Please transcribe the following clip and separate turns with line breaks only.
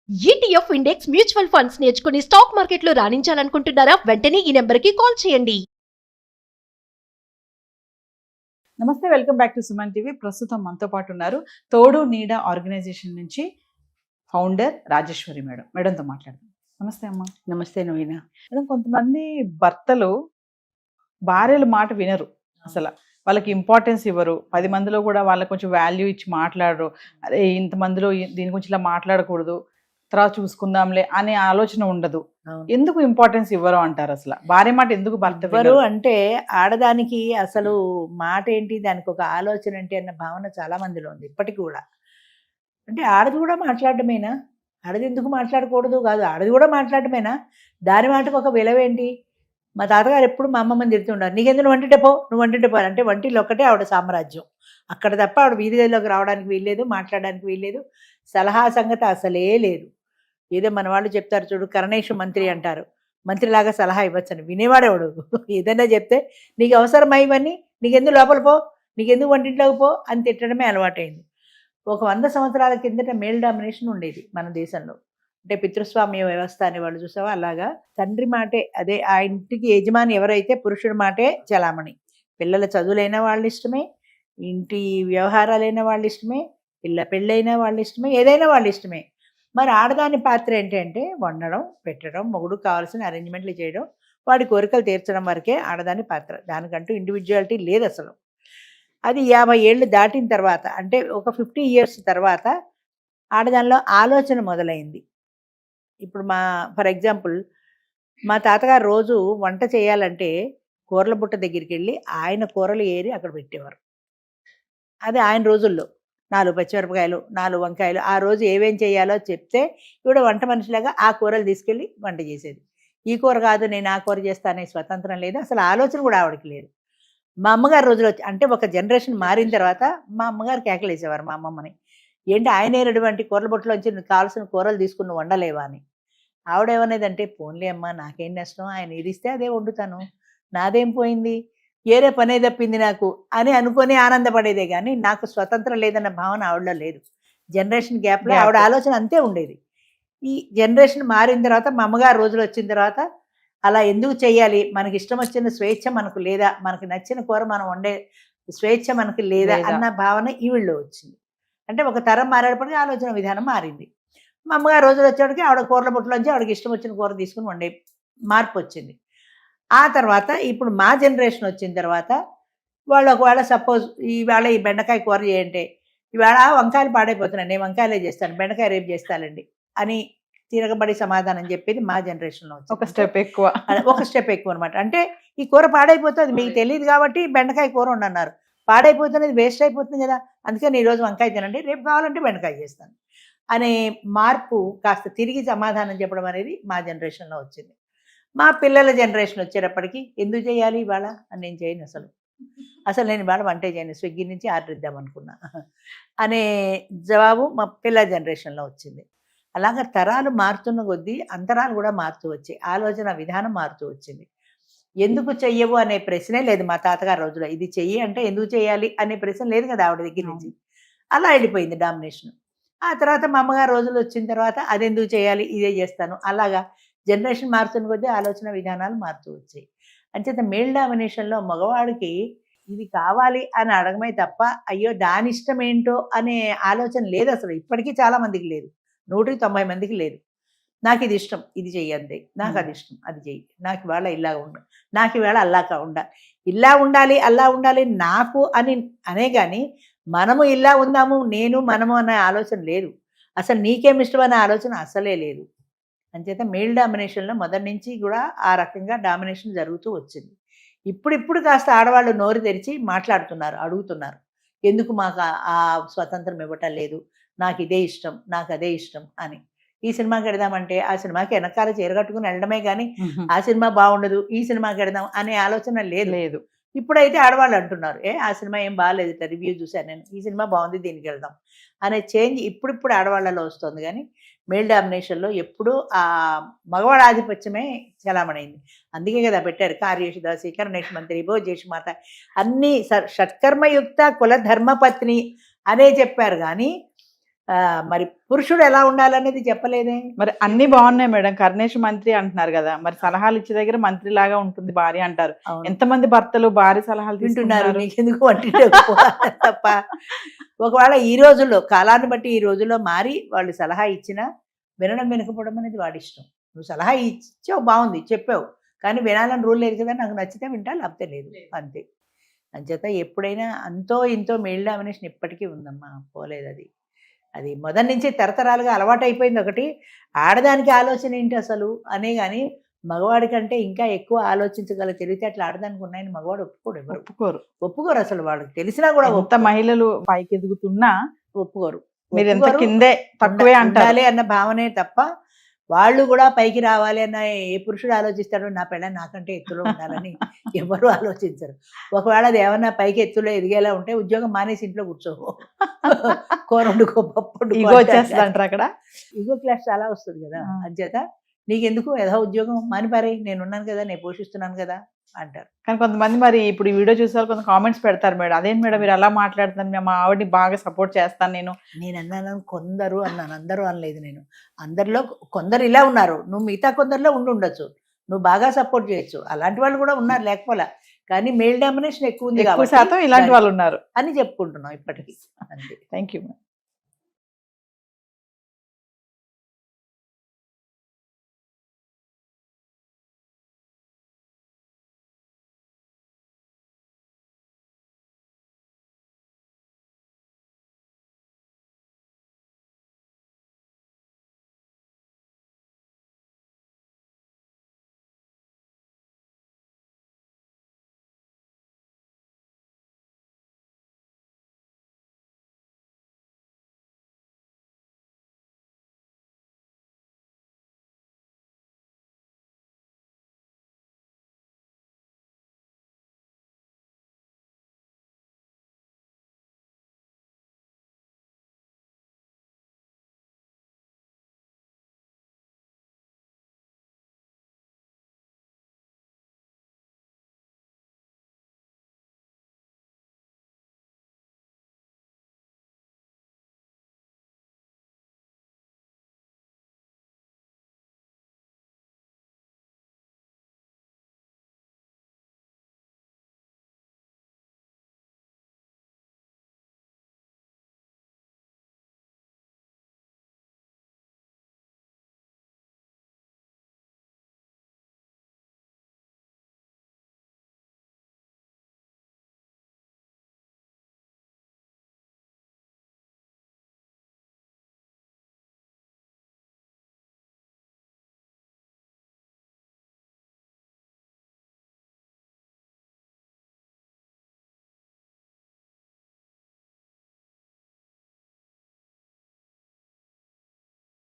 ETF index mutual funds నేర్చుకుని stock మార్కెట్లో రాణించాలనుకుంటున్నారా? వెంటనే ఈ నెంబర్కి కాల్ చేయండి.
నమస్తే, welcome back to Suman TV. ప్రస్తుతం మనతో పాటు ఉన్నారు తోడు నీడ ఆర్గనైజేషన్ నుంచి ఫౌండర్ రాజేశ్వరి మేడం. మేడంతో మాట్లాడదాం. నమస్తే అమ్మా.
నమస్తే నవీన.
మేడం, కొంతమంది భర్తలు భార్యల మాట వినరు, అసలు వాళ్ళకి ఇంపార్టెన్స్ ఇవ్వరు. 10 మందిలో కూడా వాళ్ళకి కొంచెం వాల్యూ ఇచ్చి మాట్లాడరు. అరే ఇంతమందిలో దీని గురించి ఇలా మాట్లాడకూడదు, తర్వాత చూసుకుందాంలే అనే ఆలోచన ఉండదు. ఎందుకు ఇంపార్టెన్స్ ఇవ్వరు అంటారు? అసలు భార్య మాట ఎందుకు భర్త
ఎవరు అంటే ఆడదానికి అసలు మాట ఏంటి, దానికి ఒక ఆలోచన ఏంటి అన్న భావన చాలా మందిలో ఉంది ఇప్పటికి కూడా. అంటే ఆడది కూడా మాట్లాడటమేనా? ఆడది ఎందుకు మాట్లాడకూడదు కాదు, ఆడది కూడా మాట్లాడటమేనా? దాని మాటకు ఒక విలువేంటి? మా తాతగారు ఎప్పుడు మా అమ్మమ్మని తిడుతుంటారు, నీకెందుకు వంటింటే పో, నువ్వు వంటింటే పో అంటే వంటిలో ఒక్కటే ఆవిడ సామ్రాజ్యం. అక్కడ తప్ప ఆవిడ వీధి గదిలోకి రావడానికి వీల్లేదు, మాట్లాడడానికి వీల్లేదు. సలహా సంగతి అసలే లేదు. ఏదో మన వాళ్ళు చెప్తారు చూడు, కరణేష్ మంత్రి అంటారు, మంత్రిలాగా సలహా ఇవ్వచ్చని. వినేవాడేవాడు ఏదైనా చెప్తే నీకు అవసరమా ఇవన్నీ, నీకెందుకు లోపల పో, నీకెందుకు వంటింట్లోకి పో అని తిట్టడమే అలవాటైంది. ఒక 100 సంవత్సరాల కిందట మేల్ డామినేషన్ ఉండేది మన దేశంలో. అంటే పితృస్వామ్య వ్యవస్థ అనే వాళ్ళు చూసావా, అలాగా తండ్రి మాటే, అదే ఆ ఇంటికి యజమాని ఎవరైతే పురుషుడి మాటే చలామణి. పిల్లల చదువులైన వాళ్ళ ఇష్టమే, ఇంటి వ్యవహారాలైన వాళ్ళ ఇష్టమే, పెళ్ళైన వాళ్ళ ఇష్టమే, ఏదైనా వాళ్ళ ఇష్టమే. మరి ఆడదాని పాత్ర ఏంటంటే వండడం, పెట్టడం, మొగుడు కావాల్సిన అరేంజ్మెంట్లు చేయడం, వాడి కోరికలు తీర్చడం వరకే ఆడదాని పాత్ర. దానికంటూ ఇండివిజువాలిటీ లేదు అసలు. అది 50 ఏళ్ళు దాటిన తర్వాత, అంటే ఒక 50 ఇయర్స్ తర్వాత ఆడదానిలో ఆలోచన మొదలైంది. ఇప్పుడు ఫర్ ఎగ్జాంపుల్ మా తాతగారు రోజు వంట చేయాలంటే కూరల బుట్ట దగ్గరికి వెళ్ళి ఆయన కూరలు ఏరి అక్కడ పెట్టేవారు. అది ఆయన రోజుల్లో 4 పచ్చిమిరపకాయలు, 4 వంకాయలు, ఆ రోజు ఏమేం చేయాలో చెప్తే ఇప్పుడు వంట మనిషిలాగా ఆ కూరలు తీసుకెళ్ళి వంట చేసేది. ఈ కూర కాదు నేను ఆ కూర చేస్తా అనే స్వతంత్రం లేదు, అసలు ఆలోచన కూడా ఆవిడకి లేదు. మా అమ్మగారు రోజులు అంటే ఒక జనరేషన్ మారిన తర్వాత మా అమ్మగారు కేకలేసేవారు మా అమ్మమ్మని, ఏంటి ఆయన ఏరినటువంటి కూరల బొట్టులోంచి నువ్వు కావాల్సిన కూరలు తీసుకుని వండలేవా అని. ఆవిడేమనేదంటే, పోన్లే అమ్మ నాకేం నష్టం, ఆయన ఇరిస్తే అదే వండుతాను, నాదేం పోయింది, ఏరే పనే తప్పింది నాకు అని అనుకొని ఆనందపడేదే కానీ నాకు స్వతంత్రం లేదన్న భావన ఆవిడలో లేదు. జనరేషన్ గ్యాప్లో ఆవిడ ఆలోచన అంతే ఉండేది. ఈ జనరేషన్ మారిన తర్వాత మా అమ్మగారు రోజులు వచ్చిన తర్వాత అలా ఎందుకు చెయ్యాలి, మనకి ఇష్టం వచ్చిన స్వేచ్ఛ మనకు లేదా, మనకి నచ్చిన కూర మనం వండే స్వేచ్ఛ మనకి లేదా అన్న భావన ఈవిళ్ళలో వచ్చింది. అంటే ఒక తరం మారేటప్పటికీ ఆలోచన విధానం మారింది. మా అమ్మగారు రోజులు వచ్చేటికి ఆవిడ కూరల బుట్టలోంచి ఆవిడకి ఇష్టం వచ్చిన కూర తీసుకుని వండే మార్పు వచ్చింది. ఆ తర్వాత ఇప్పుడు మా జనరేషన్ వచ్చిన తర్వాత వాళ్ళు ఒకవేళ సపోజ్ ఈవేళ ఈ బెండకాయ కూర చేయంటే, ఈవేళ వంకాయలు పాడైపోతున్నాయి, నేను వంకాయలే చేస్తాను, బెండకాయ రేపు చేస్తానండి అని తిరగబడి సమాధానం చెప్పేది మా జనరేషన్లో వచ్చింది.
ఒక స్టెప్ ఎక్కువ
అనమాట. అంటే ఈ కూర పాడైపోతుంది, మీకు తెలియదు కాబట్టి బెండకాయ కూర ఉండన్నారు, పాడైపోతున్నది వేస్ట్ అయిపోతుంది కదా, అందుకని ఈరోజు వంకాయ తినండి, రేపు కావాలంటే బెండకాయ చేస్తాను అనే మార్పు కాస్త తిరిగి సమాధానం చెప్పడం అనేది మా జనరేషన్లో వచ్చింది. మా పిల్లల జనరేషన్ వచ్చేటప్పటికి ఎందుకు చేయాలి ఇవాళ అని నేను చేయను, అసలు నేను ఇవాళ వంటే చేయను, స్విగ్గీ నుంచి ఆర్డర్ ఇద్దాం అనుకున్నా అనే జవాబు మా పిల్లల జనరేషన్లో వచ్చింది. అలాగా తరాలు మారుతున్న కొద్దీ అంతరాలు కూడా మారుతూ వచ్చాయి, ఆలోచన విధానం మారుతూ వచ్చింది. ఎందుకు చెయ్యవు అనే ప్రశ్నే లేదు మా తాతగారి రోజులో. ఇది చెయ్యి అంటే ఎందుకు చేయాలి అనే ప్రశ్న లేదు కదా ఆవిడ దగ్గర నుంచి. అలా వెళ్ళిపోయింది డామినేషన్. ఆ తర్వాత మా అమ్మగారు రోజులు వచ్చిన తర్వాత అదెందుకు చేయాలి, ఇదే చేస్తాను. అలాగా జనరేషన్ మారుతున్న కొద్దీ ఆలోచన విధానాలు మారుతూ వచ్చాయి. అంచేత మేల్ డామినేషన్లో మగవాడికి ఇది కావాలి అని అడగమే తప్ప అయ్యో దాని ఇష్టం ఏంటో అనే ఆలోచన లేదు అసలు. ఇప్పటికీ చాలా మందికి లేదు, 190 మందికి లేదు. నాకు ఇది ఇష్టం, ఇది చెయ్యి అంతే, నాకు అది ఇష్టం, అది చెయ్యి, నాకు ఇవాళ ఇలా ఉండాలి, నాకు ఇవాళ అల్లాగా ఉండాలి, ఇలా ఉండాలి అలా ఉండాలి నాకు అని అనే కానీ మనము ఇలా ఉందాము, నేను మనము అనే ఆలోచన లేదు. అసలు నీకేమి ఇష్టం అనే ఆలోచన అసలే లేదు. అంచేత మేల్ డామినేషన్లో మొదటి నుంచి కూడా ఆ రకంగా డామినేషన్ జరుగుతూ వచ్చింది. ఇప్పుడు కాస్త ఆడవాళ్ళు నోరు తెరిచి మాట్లాడుతున్నారు, అడుగుతున్నారు, ఎందుకు మాకు ఆ స్వతంత్రం ఇవ్వటం లేదు, నాకు ఇదే ఇష్టం, నాకు అదే ఇష్టం అని. ఈ సినిమాకి వెడదామంటే ఆ సినిమాకి వెనకాల చీరగట్టుకుని వెళ్ళడమే కానీ ఆ సినిమా బాగుండదు, ఈ సినిమాకి వెడదాం అనే ఆలోచన లేదు. ఇప్పుడైతే ఆడవాళ్ళు అంటున్నారు, ఆ సినిమా ఏం బాగాలేదు, రివ్యూ చూశాను నేను, ఈ సినిమా బాగుంది దీనికి వెళ్దాం అనే చేంజ్ ఇప్పుడు ఆడవాళ్ళలో వస్తుంది. కానీ మేల్ డామినేషన్లో ఎప్పుడూ ఆ మగవాడ ఆధిపత్యమే చలామణైంది. అందుకే కదా పెట్టారు కార్యేషు దాసి, కరణేష్ మంత్రి, భోజేషుమాత, అన్నీ షట్కర్మయుక్త కుల ధర్మపత్ని అనే చెప్పారు. కానీ మరి పురుషుడు ఎలా ఉండాలనేది చెప్పలేదే.
మరి అన్ని బాగున్నాయి మేడం, కర్ణేష్ మంత్రి అంటున్నారు కదా, మరి సలహాలు ఇచ్చే దగ్గర మంత్రి లాగా ఉంటుంది భార్య అంటారు.
అవును.
ఎంతమంది భర్తలు భార్య సలహాలు
వింటున్నారు,
తీసుకుంటున్నారు?
నీకెందుకు వంటి తప్ప. ఒకవేళ ఈ రోజుల్లో కాలాన్ని బట్టి ఈ రోజుల్లో మారి వాళ్ళు సలహా ఇచ్చినా వినడం వినకపోవడం అనేది వాడి ఇష్టం. నువ్వు సలహా ఇచ్చావు, బాగుంది, చెప్పావు, కానీ వినాలని రూల్ లేదు కదా, నాకు నచ్చితే వింటా, లేకపోతే లేదు, అంతే. అంచేత ఎప్పుడైనా అంతో ఇంతో మెయిల్ డామినేషన్ ఇప్పటికీ ఉందమ్మా, పోలేదు అది. అది మొదటి నుంచి తరతరాలుగా అలవాటు అయిపోయింది. ఒకటి ఆడదానికి ఆలోచన ఏంటి అసలు అనే కానీ మగవాడి కంటే ఇంకా ఎక్కువ ఆలోచించగల తెలివితేటలు ఆడదానికి ఉన్నాయని మగవాడు ఒప్పుకోడు, ఎవరు ఒప్పుకోరు అసలు. వాళ్ళకి తెలిసినా కూడా
ఎంత మహిళలు పైకి ఎదుగుతున్నా
ఒప్పుకోరు.
మీరు ఎంత కిందే తక్కువే అంటారు
అన్న భావనే తప్ప వాళ్ళు కూడా పైకి రావాలి అన్న ఏ పురుషుడు ఆలోచిస్తాడో నా పెళ్ళ నాకంటే ఎత్తులో ఉండాలని ఎవరు ఆలోచించరు. ఒకవేళ అది ఏమన్నా పైకి ఎత్తులో ఎదిగేలా ఉంటే ఉద్యోగం మానేసి ఇంట్లో కూర్చోవు, కూరండుకో, పప్పు
ఇగో వచ్చేస్తుంది అంటారు అక్కడ.
ఇగో క్లాస్ చాలా వస్తుంది కదా. అంచేత నీకెందుకు ఏదో ఉద్యోగం మానిపారే, నేను ఉన్నాను కదా, నేను పోషిస్తున్నాను కదా అంటారు.
కానీ కొంతమంది మరి ఇప్పుడు ఈ వీడియో చూసే వాళ్ళు కొంత కామెంట్స్ పెడతారు, మేడం అదేంటి మేడం మీరు అలా మాట్లాడుతున్నారు, మా ఆవిడని బాగా సపోర్ట్ చేస్తాను
నేను అన్నాను కొందరు అన్నాను, అందరూ అనలేదు. నేను అందరిలో కొందరు ఇలా ఉన్నారు, నువ్వు మిగతా కొందరిలో ఉండొచ్చు, నువ్వు బాగా సపోర్ట్ చేయొచ్చు, అలాంటి వాళ్ళు కూడా ఉన్నారు లేకపోలే, కానీ మెయిల్ డామినేషన్ ఎక్కువ ఉంది
ఎక్కువ శాతం ఇలాంటి వాళ్ళు ఉన్నారు
అని చెప్పుకుంటున్నాం ఇప్పటికీ. అంతే.
Thank you.